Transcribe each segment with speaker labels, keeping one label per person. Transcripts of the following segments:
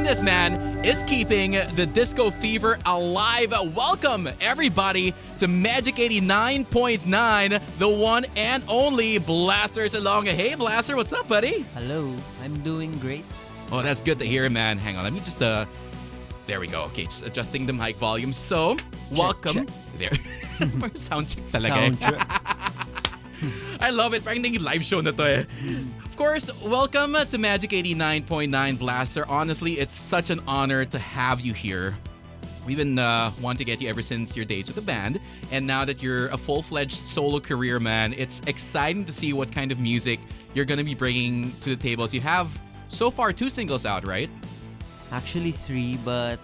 Speaker 1: this man is keeping the disco fever alive. Welcome, everybody, to Magic 89.9, the one and only Blaster Silonga. Hey, Blaster, what's up, buddy?
Speaker 2: Hello, I'm doing great.
Speaker 1: Oh, that's good to hear, man. Hang on, let me just, there we go. Okay, just adjusting the mic volume. So, welcome.
Speaker 2: Check.
Speaker 1: There. Sound check talaga.
Speaker 2: Sound check.
Speaker 1: I love it. Parang naging live show na to eh. Of course, welcome to Magic 89.9 Blaster. Honestly, it's such an honor to have you here. We've been wanting to get you ever since your days with the band. And now that you're a full-fledged solo career, man, it's exciting to see what kind of music you're going to be bringing to the tables. You have, so far, 2 singles out, right?
Speaker 2: Actually 3, but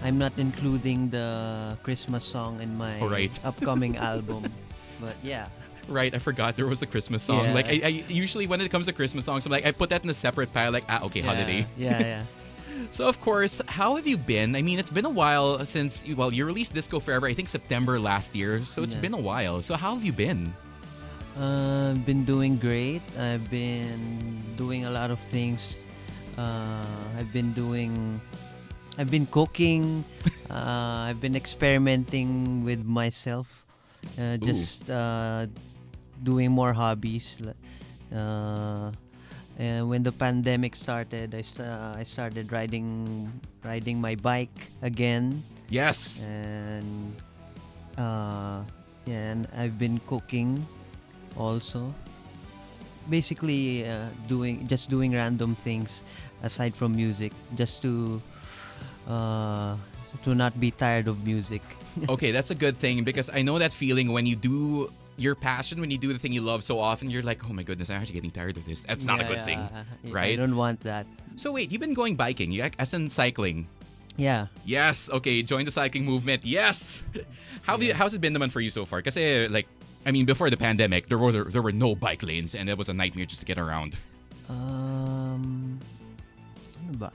Speaker 2: I'm not including the Christmas song in my upcoming album. But yeah.
Speaker 1: Right, I forgot there was a Christmas song.
Speaker 2: Yeah.
Speaker 1: Like, I usually, when it comes to Christmas songs, I'm like, I put that in a separate pile, like, okay, holiday.
Speaker 2: Yeah.
Speaker 1: So, of course, how have you been? I mean, it's been a while since, well, you released Disco Forever, I think September last year. So it's been a while. So how have you been?
Speaker 2: Been doing great. I've been doing a lot of things. I've been cooking. I've been experimenting with myself. Doing more hobbies. And when the pandemic started, I started riding my bike again.
Speaker 1: Yes.
Speaker 2: And and I've been cooking also. Basically, doing random things aside from music, just to not be tired of music.
Speaker 1: Okay, that's a good thing because I know that feeling when you do your passion, when you do the thing you love so often, you're like, oh my goodness, I'm actually getting tired of this. That's not a good thing, right?
Speaker 2: I don't want that.
Speaker 1: So wait, you've been going biking, as in cycling?
Speaker 2: Yeah.
Speaker 1: Yes, okay, join the cycling movement. Yes. How's it been naman for you so far? Kasi like, I mean, before the pandemic, there were no bike lanes and it was a nightmare just to get around.
Speaker 2: Ano ba?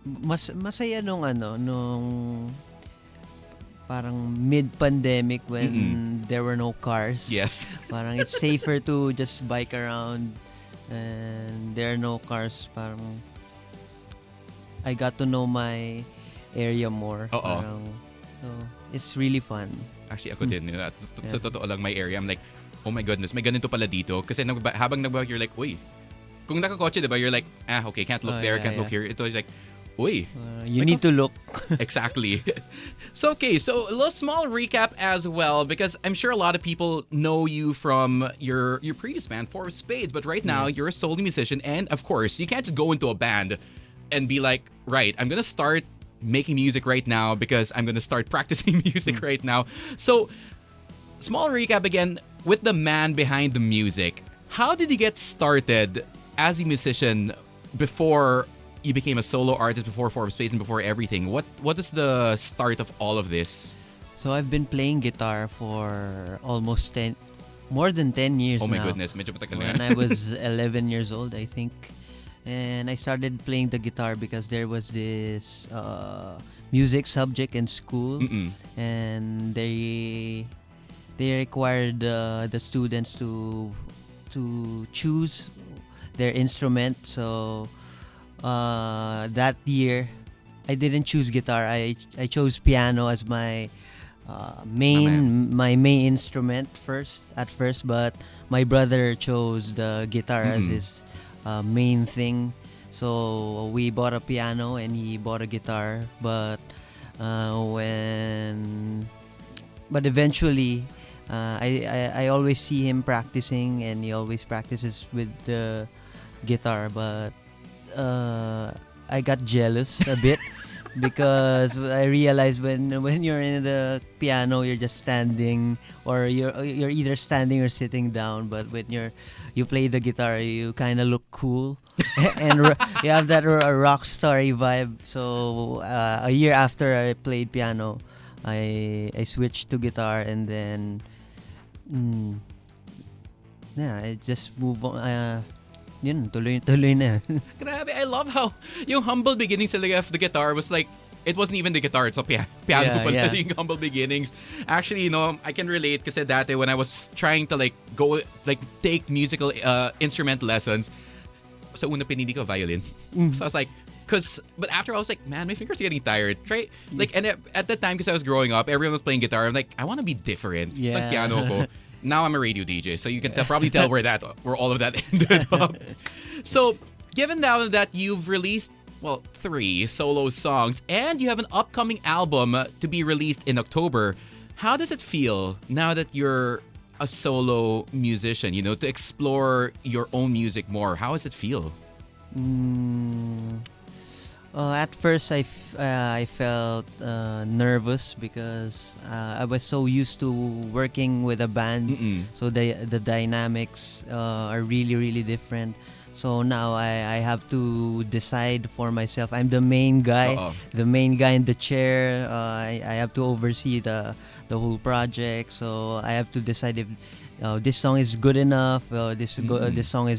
Speaker 2: Masaya nung parang mid-pandemic when there were no cars.
Speaker 1: Yes.
Speaker 2: Parang it's safer to just bike around and there are no cars. Parang I got to know my area more. Parang, so it's really fun.
Speaker 1: Actually, ako din. Sa totoo lang, my area, I'm like, oh my goodness, may ganito pala dito. Kasi habang nagbabike, you're like, uy. Kung nakakotse, diba, you're like, okay, can't look there, can't look here. Ito is like, uy.
Speaker 2: You need to look.
Speaker 1: Exactly. So, okay, so a little small recap as well, because I'm sure a lot of people know you from your previous band, Four of Spades, but right now, you're a solo musician, and of course, you can't just go into a band and be like, right, I'm gonna start making music right now because I'm gonna start practicing music right now. So, small recap again, with the man behind the music, how did you get started as a musician before you became a solo artist, before Four of Spades and before everything? What is the start of all of this?
Speaker 2: So I've been playing guitar for almost more than 10 years now.
Speaker 1: Oh my goodness, medyo matagal na.
Speaker 2: When I was 11 years old, I think. And I started playing the guitar because there was this music subject in school. And they required the students to choose their instrument. So that year I didn't choose guitar. I chose piano as my main instrument at first, but my brother chose the guitar as his main thing. So we bought a piano and he bought a guitar, but eventually I always see him practicing, and he always practices with the guitar, but I got jealous a bit because I realized when you're in the piano, you're just standing, or you're either standing or sitting down. But when you play the guitar, you kind of look cool, and you have that rock starry vibe. So a year after I played piano, I switched to guitar, and then I just move on. Yun, tuloy na.
Speaker 1: Grabe, I love how yung humble beginnings talaga of the guitar was like, it wasn't even the guitar, it's a piano pala yung humble beginnings. Actually, you know, I can relate kasi dati when I was trying to like go, like take musical instrument lessons, sa una pinili ko violin. So I was like, but after I was like, man, my fingers are getting tired. Right? Like, and at that time, because I was growing up, everyone was playing guitar. I'm like, I want to be different. It's like piano ko. Now I'm a radio DJ, so you can probably tell where all of that ended up. So, given now that you've released 3 solo songs and you have an upcoming album to be released in October, how does it feel now that you're a solo musician? You know, to explore your own music more. How does it feel?
Speaker 2: At first, I felt nervous because I was so used to working with a band. So the dynamics are really, really different. So now I have to decide for myself. I'm the main guy, the main guy in the chair. I have to oversee the whole project. So I have to decide if this song is good enough. This song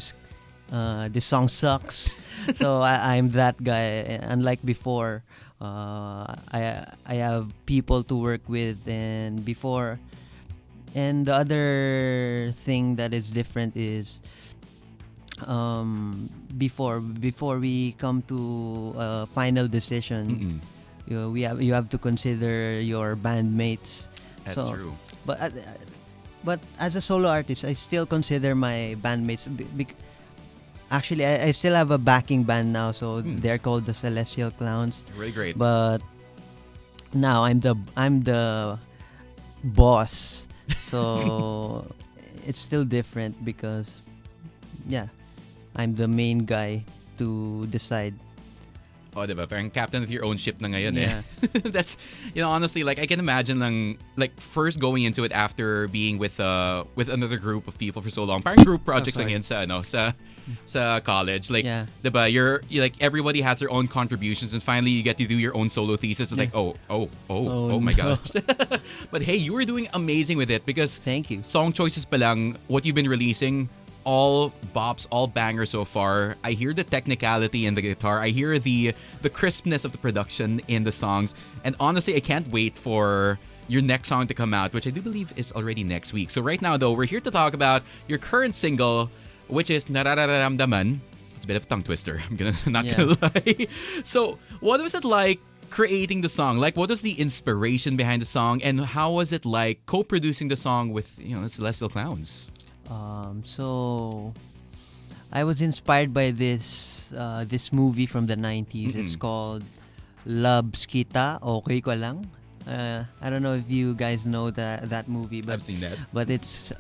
Speaker 2: sucks. So I'm that guy. Unlike before, I have people to work with, and before. And the other thing that is different is before we come to a final decision, you have to consider your bandmates.
Speaker 1: That's true.
Speaker 2: But as a solo artist, I still consider my bandmates. Actually, I still have a backing band now, so they're called the Celestial Clowns.
Speaker 1: Really great.
Speaker 2: But now I'm the boss, so it's still different because, I'm the main guy to decide.
Speaker 1: Oh, diba? Parang captain of your own ship na ngayon eh. That's, honestly, like I can imagine lang, like first going into it after being with another group of people for so long. Parang group projects lang yun sa college. Like, diba? You're like everybody has their own contributions, and finally you get to do your own solo thesis. It's like, oh my gosh. But hey, you were doing amazing with it because
Speaker 2: thank you.
Speaker 1: Song choices pa lang, what you've been releasing, all bops, all bangers so far. I hear the technicality in the guitar. I hear the crispness of the production in the songs. And honestly, I can't wait for your next song to come out, which I do believe is already next week. So right now, though, we're here to talk about your current single, which is Narararamdaman. It's a bit of a tongue twister. I'm not gonna lie. So what was it like creating the song? Like, what was the inspiration behind the song, and how was it like co-producing the song with the Celestial Clowns?
Speaker 2: So I was inspired by this movie from the 90s. It's called Labs Kita, Okay Ko Lang. I don't know if you guys know that movie, but
Speaker 1: I've seen that.
Speaker 2: But it's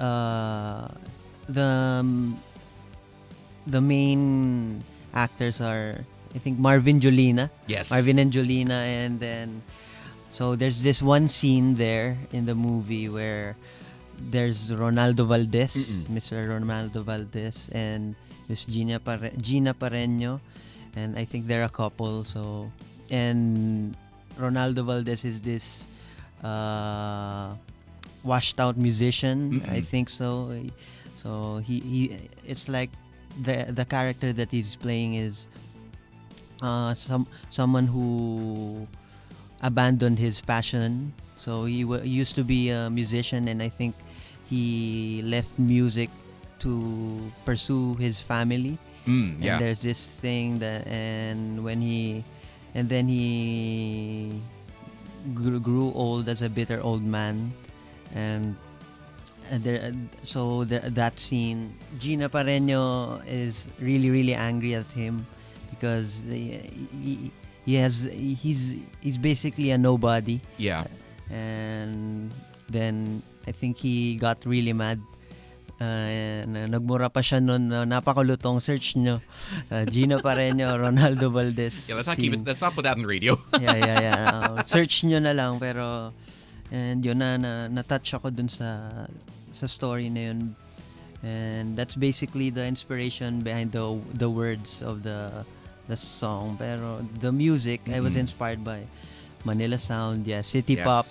Speaker 2: the main actors are, I think, Marvin Jolina.
Speaker 1: Yes.
Speaker 2: Marvin and Jolina, and then so there's this one scene there in the movie where there's Ronaldo Valdez, Mr. Ronaldo Valdez, and Miss Gina Pareño, and I think they're a couple. So, and Ronaldo Valdez is this washed out musician, I think so. So he it's like the character that he's playing is someone who abandoned his passion. So he used to be a musician, and I think he left music to pursue his family. And there's this thing and then he grew old as a bitter old man, and that scene, Gina Pareño is really, really angry at him because he's basically a nobody.
Speaker 1: Yeah.
Speaker 2: And then I think he got really mad. Nagmura pa siya nun. Napakalutong. Search nyo. Gina Pareño, Ronaldo Valdez.
Speaker 1: Yeah, let's not put that on radio.
Speaker 2: Yeah. Search nyo na lang. Pero, and yun na-touch ako dun sa story na yun. And that's basically the inspiration behind the words of the song. Pero the music, I was inspired by Manila Sound, City Pop,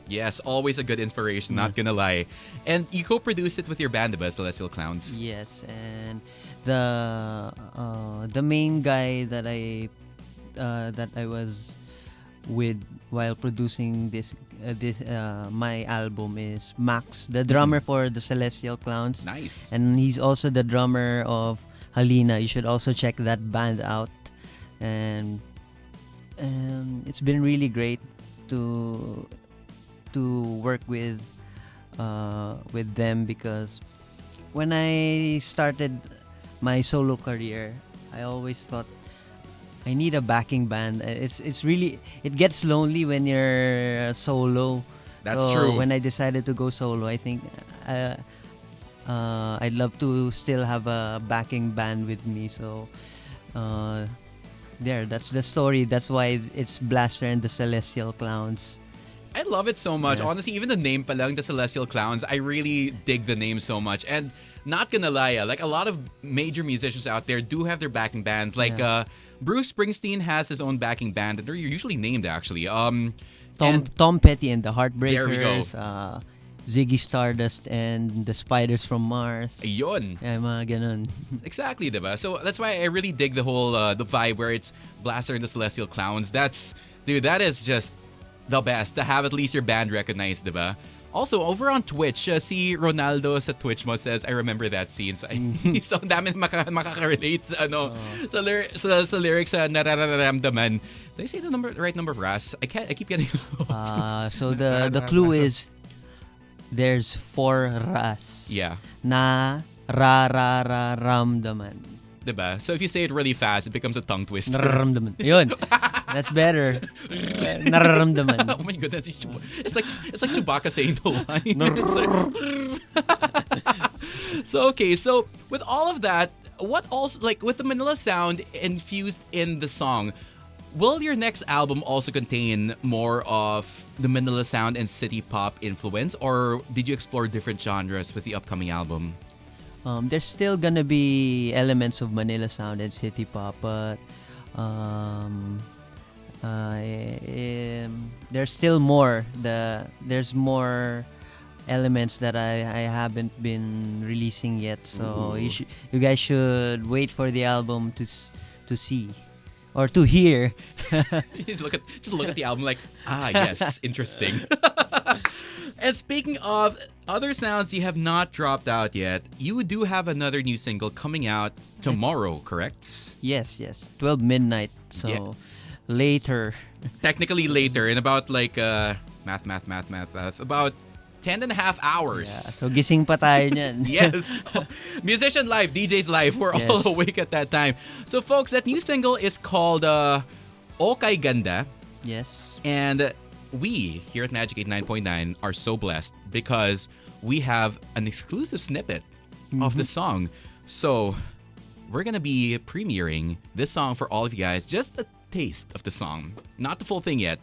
Speaker 1: Yes, always a good inspiration, not gonna lie. And you co-produced it with your band, the Celestial Clowns.
Speaker 2: Yes, and the main guy that I was with while producing this my album is Max, the drummer for the Celestial Clowns.
Speaker 1: Nice.
Speaker 2: And he's also the drummer of Halina. You should also check that band out. And it's been really great to work with them, because when I started my solo career, I always thought I need a backing band. It's really, it gets lonely when you're solo.
Speaker 1: That's
Speaker 2: So
Speaker 1: true.
Speaker 2: when I decided to go solo, I think I'd love to still have a backing band with me. So that's the story. That's why it's Blaster and the Celestial Clowns.
Speaker 1: I love it so much.
Speaker 2: Yeah.
Speaker 1: Honestly, even the name palang, the Celestial Clowns, I really dig the name so much. And not gonna lie, like a lot of major musicians out there do have their backing bands. Like Bruce Springsteen has his own backing band, and they're usually named actually.
Speaker 2: Tom Petty and the
Speaker 1: There we go.
Speaker 2: Heartbreakers, Ziggy Stardust and the Spiders from Mars.
Speaker 1: Ayun.
Speaker 2: Mga ganun.
Speaker 1: Exactly, diba? So that's why I really dig the whole the vibe where it's Blaster and the Celestial Clowns. That is just the best to have at least your band recognized, diba? Also, over on Twitch, si Ronaldo sa Twitch mo says, I remember that scene. So, so ang dami makaka-relate sa, sa lyrics sa Nararamdaman. Did I say the right number, Ras? I keep getting lost.
Speaker 2: So the clue is there's 4 ras.
Speaker 1: Yeah.
Speaker 2: Na ramdaman.
Speaker 1: Diba? So if you say it really fast, it becomes a tongue twister.
Speaker 2: Nararamdaman. Yun. That's better. Nararamdaman.
Speaker 1: Oh my goodness. It's like Chewbacca saying the line. So okay, so with all of that, what also, like with the Manila sound infused in the song, will your next album also contain more of the Manila sound and city pop influence, or did you explore different genres with the upcoming album?
Speaker 2: There's still gonna be elements of Manila sound and city pop, but there's still more. There's more elements that I haven't been releasing yet. So you guys should wait for the album to see or to hear.
Speaker 1: Just look at the album like, yes, interesting. And speaking of other sounds you have not dropped out yet, you do have another new single coming out tomorrow, correct?
Speaker 2: Yes. 12 midnight. So
Speaker 1: Yeah.
Speaker 2: later.
Speaker 1: Technically later, in about like math, about 10 and a half hours.
Speaker 2: Yeah, so gising pa tayo niyan.
Speaker 1: Yes. Musician life, DJ's life. We're all
Speaker 2: Yes.
Speaker 1: awake at that time. So folks, that new single is called Okay Ganda.
Speaker 2: Yes.
Speaker 1: And we here at Magic 89.9 are so blessed because we have an exclusive snippet of the song. So we're going to be premiering this song for all of you guys. Just a taste of the song. Not the full thing yet.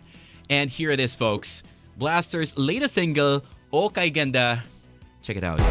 Speaker 1: And here it is, folks. Blaster's latest single, Okay Ganda. Check it out.